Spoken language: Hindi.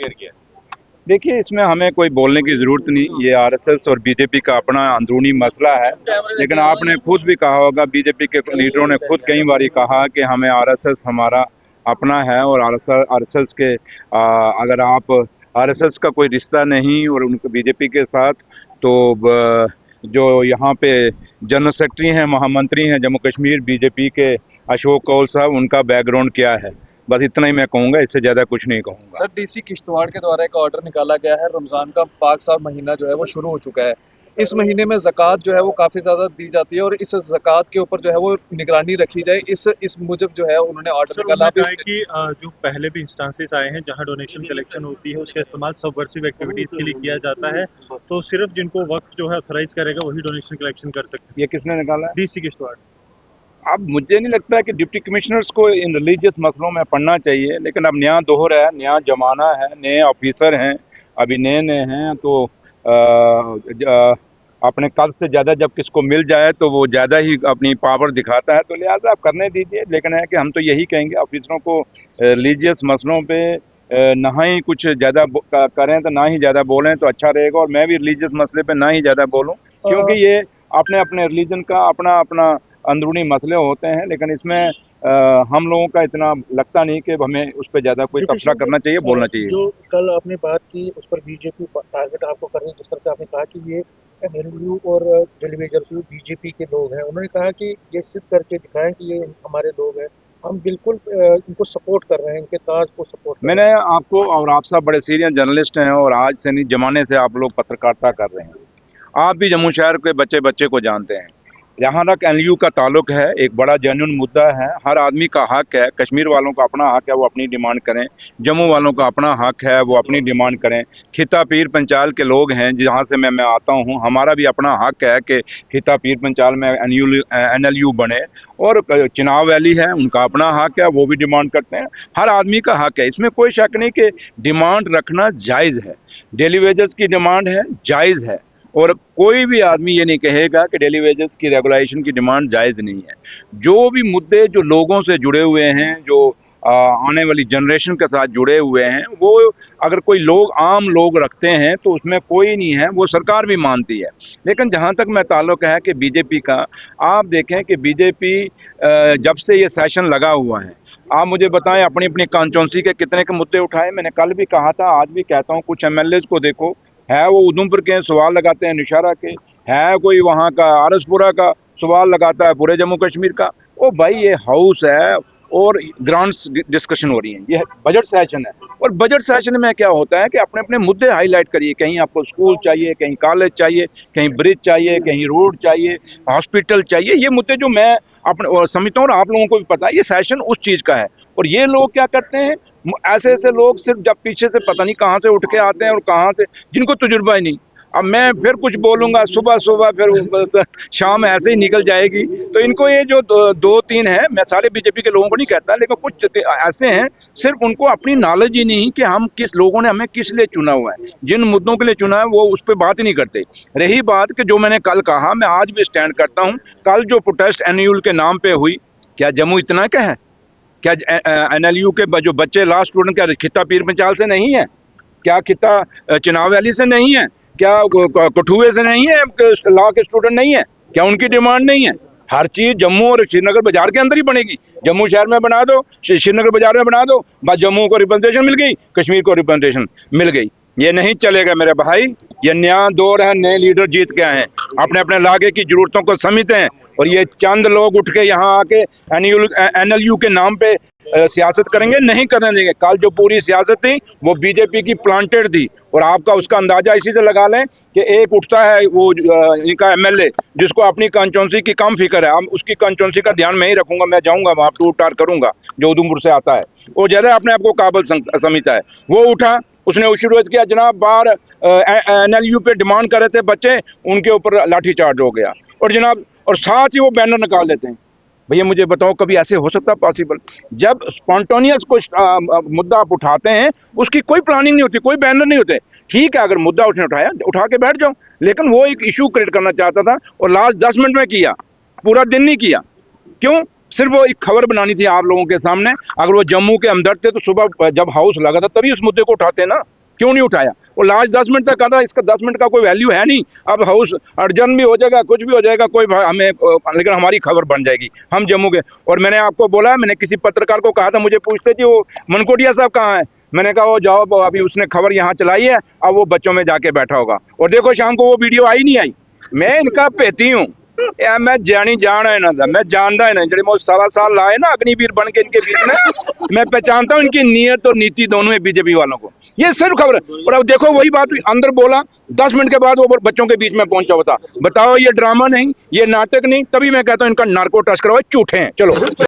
शेयर किया। देखिए, इसमें हमें कोई बोलने की ज़रूरत नहीं, ये आरएसएस और बीजेपी का अपना अंदरूनी मसला है। लेकिन आपने खुद भी कहा होगा, बीजेपी के लीडरों ने खुद कई बार कहा कि हमें आरएसएस हमारा अपना है और आरएसएस के अगर आप आरएसएस का कोई रिश्ता नहीं और उनके बीजेपी के साथ, तो जो यहाँ पे जनरल सेक्रेटरी हैं, महामंत्री हैं जम्मू कश्मीर बीजेपी के अशोक कौल साहब, उनका बैकग्राउंड क्या है, बस इतना ही मैं कहूँगा, इससे ज़्यादा कुछ नहीं कहूँगा। सर, डीसी किश्तवाड़ के द्वारा एक ऑर्डर निकाला गया है, रमजान का पाक साफ महीना जो है वो शुरू हो चुका है। इस महीने में ज़कात जो है वो काफ़ी ज़्यादा दी जाती है और इस ज़कात के ऊपर जो है वो निगरानी रखी जाए, इस मुजब जो है उन्होंने ऑर्डर निकाला है कि जो पहले भी इंस्टांसेस आए हैं जहां डोनेशन कलेक्शन होती है उसका इस्तेमाल सबवर्सिव एक्टिविटीज़ के लिए किया जाता है, तो सिर्फ जिनको वक्त जो है ऑथराइज करेगा वही डोनेशन कलेक्शन कर सकते हैं। ये किसने निकाला? डीसी किश्तवाड़। अब मुझे नहीं लगता है कि डिप्टी कमिश्नर्स को इन रिलीजियस मसलों में पढ़ना चाहिए, लेकिन अब नया दौर है, नया जमाना है, नए ऑफिसर हैं, अभी नए नए हैं, तो अपने कल से ज़्यादा जब किसको मिल जाए तो वो ज़्यादा ही अपनी पावर दिखाता है, तो लिहाजा आप करने दीजिए। लेकिन है कि हम तो यही कहेंगे ऑफिसरों को, रिलीजियस मसलों पे ना ही कुछ ज़्यादा करें, तो ना ही ज़्यादा बोलें तो अच्छा रहेगा, और मैं भी रिलीजियस मसले पे ना ही ज़्यादा बोलूँ, क्योंकि ये अपने अपने रिलीजन का अपना अपना अंदरूनी मसले होते हैं। लेकिन इसमें हम लोगों का इतना लगता नहीं कि हमें उस पर ज़्यादा कोई तबसरा करना चाहिए, बोलना चाहिए। जो कल आपने बात की उस पर बीजेपी टारगेट आपको करनी, जिस तरह से आपने कहा कि ये एनएलयू और डेलीवेजर्स बीजेपी के लोग हैं, उन्होंने कहा कि ये सिद्ध करके दिखाएं कि ये हमारे लोग हैं, हम बिल्कुल इनको सपोर्ट कर रहे हैं, इनके काज को सपोर्ट कर मैंने आपको, और आप सब बड़े सीनियर जर्नलिस्ट हैं और आज से नहीं जमाने से आप लोग पत्रकारिता कर रहे हैं, आप भी जम्मू शहर के बच्चे बच्चे को जानते हैं। जहाँ तक एनएलयू का ताल्लुक है, एक बड़ा जेन्युइन मुद्दा है, हर आदमी का हक है, कश्मीर वालों का अपना हक है वो अपनी डिमांड करें, जम्मू वालों का अपना हक है वो अपनी डिमांड करें, खिता पीर पंचाल के लोग हैं जहाँ से मैं आता हूँ, हमारा भी अपना हक है कि खिता पीर पंचाल में एनएलयू बने, और चिनाब वैली है उनका अपना हक है, वो भी डिमांड करते हैं, हर आदमी का हक है, इसमें कोई शक नहीं कि डिमांड रखना जायज़ है। डेली वेजेस की डिमांड है, जायज़ है, और कोई भी आदमी ये नहीं कहेगा कि डेली वेजेस की रेगुलेशन की डिमांड जायज़ नहीं है। जो भी मुद्दे जो लोगों से जुड़े हुए हैं, जो आने वाली जनरेशन के साथ जुड़े हुए हैं, वो अगर कोई लोग आम लोग रखते हैं तो उसमें कोई नहीं है, वो सरकार भी मानती है। लेकिन जहाँ तक मैं ताल्लुक़ है कि बीजेपी का, आप देखें कि बीजेपी जब से ये सेशन लगा हुआ है, आप मुझे बताएं अपनी अपनी कॉन्स्टिट्यूंसी के कितने के मुद्दे उठाए। मैंने कल भी कहा था, आज भी कहता हूँ, कुछ एमएलएज को देखो, है वो उधमपुर के सवाल लगाते हैं निशारा के, है कोई वहाँ का आरसपुरा का सवाल लगाता है पूरे जम्मू कश्मीर का। ओ भाई, ये हाउस है और ग्रांट्स डिस्कशन हो रही हैं, ये बजट सेशन है, और बजट सेशन में क्या होता है कि अपने अपने मुद्दे हाईलाइट करिए। कहीं आपको स्कूल चाहिए, कहीं कॉलेज चाहिए, कहीं ब्रिज चाहिए, कहीं रोड चाहिए, हॉस्पिटल चाहिए, ये मुद्दे जो मैं अपने समझता हूँ और आप लोगों को भी पता है, ये सेशन उस चीज़ का है। और ये लोग क्या करते हैं, ऐसे ऐसे लोग सिर्फ जब पीछे से पता नहीं कहाँ से उठ के आते हैं और कहाँ से, जिनको तजुर्बा ही नहीं। अब मैं फिर कुछ बोलूँगा सुबह सुबह, फिर शाम ऐसे ही निकल जाएगी। तो इनको ये जो दो तीन है, मैं सारे बीजेपी के लोगों को नहीं कहता, लेकिन कुछ ऐसे हैं, सिर्फ उनको अपनी नॉलेज ही नहीं कि हम किस लोगों ने हमें किस लिए चुना हुआ है, जिन मुद्दों के लिए चुना है वो उस पर बात ही नहीं करते। रही बात कि जो मैंने कल कहा, मैं आज भी स्टैंड करता हूँ, कल जो प्रोटेस्ट एनएलयू के नाम पे हुई, क्या जम्मू इतना क्या है? क्या एनएलयू के जो बच्चे लास्ट स्टूडेंट क्या खिता पीर पंचाल से नहीं है? क्या खिता चिनाब वैली से नहीं है? क्या कठुए से नहीं है? लॉ के स्टूडेंट नहीं है? क्या उनकी डिमांड नहीं है? हर चीज़ जम्मू और श्रीनगर बाजार के अंदर ही बनेगी। जम्मू शहर में बना दो, श्रीनगर बाजार में बना दो, बस जम्मू को रिप्रेजेंटेशन मिल गई, कश्मीर को रिप्रेजेंटेशन मिल गई। ये नहीं चलेगा मेरे भाई, ये नया दौर है, नए लीडर जीत के आए हैं, अपने अपने इलाके की जरूरतों को समझते हैं, और ये चंद लोग उठ के यहाँ आके एनएलयू के नाम पे सियासत करेंगे, नहीं करने देंगे। कल जो पूरी सियासत थी वो बीजेपी की प्लांटेड थी, और आपका उसका अंदाजा इसी से लगा लें कि एक उठता है वो इनका एमएलए जिसको अपनी कॉन्स्टिट्यूंसी की कम फिक्र है, हम उसकी कॉन्स्टिट्यूंसी का ध्यान मैं ही रखूंगा, मैं जाऊंगा वहाँ टूर टार करूंगा, जो उधमपुर से आता है, वो ज़्यादा अपने आप को काबिल समझता है। वो उठा, उसने शुरू किया, जनाब बाहर एनएलयू पे डिमांड कर रहे थे बच्चे, उनके ऊपर लाठीचार्ज हो गया, और जनाब और साथ ही वो बैनर निकाल लेते हैं। भैया मुझे बताओ, कभी ऐसे हो सकता पॉसिबल? जब स्पॉन्टेनियस कोई मुद्दा आप उठाते हैं, उसकी कोई प्लानिंग नहीं होती, कोई बैनर नहीं होते। ठीक है, अगर मुद्दा उसने उठाया, उठा के बैठ जाओ, लेकिन वो एक इशू क्रिएट करना चाहता था और लास्ट 10 मिनट में किया, पूरा दिन नहीं किया। क्यों? सिर्फ वो एक खबर बनानी थी आप लोगों के सामने। अगर वो जम्मू के हमदर्द थे तो सुबह जब हाउस लगा था तभी उस मुद्दे को उठाते ना, क्यों नहीं उठाया? वो लास्ट 10 मिनट तक कहा था, इसका 10 मिनट का कोई वैल्यू है नहीं। अब हाउस अर्जन भी हो जाएगा, कुछ भी हो जाएगा, कोई हमें, लेकिन हमारी खबर बन जाएगी, हम जम्मू के। और मैंने आपको बोला, मैंने किसी पत्रकार को कहा था, मुझे पूछते जी वो मनकोटिया साहब कहाँ है, मैंने कहा वो जाओ, अभी उसने खबर यहाँ चलाई है, अब वो बच्चों में जाके बैठा होगा। और देखो शाम को वो वीडियो आई नहीं आई। मैं इनका पेती हूँ यार, मैं जानी जान है ना, मैं जानता है ना जड़े मोह 1.25 साल लाए ना अग्निवीर बन के इनके बीच में, मैं पहचानता हूँ इनकी नीयत और नीति दोनों है बीजेपी वालों को। ये सिर्फ खबर है। और अब देखो वही बात अंदर बोला, 10 मिनट के बाद वो बच्चों के बीच में पहुंचा होता। बताओ ये ड्रामा नहीं, ये नाटक नहीं, तभी मैं कहता हूँ इनका नार्को टच करवाओ, झूठे हैं। चलो।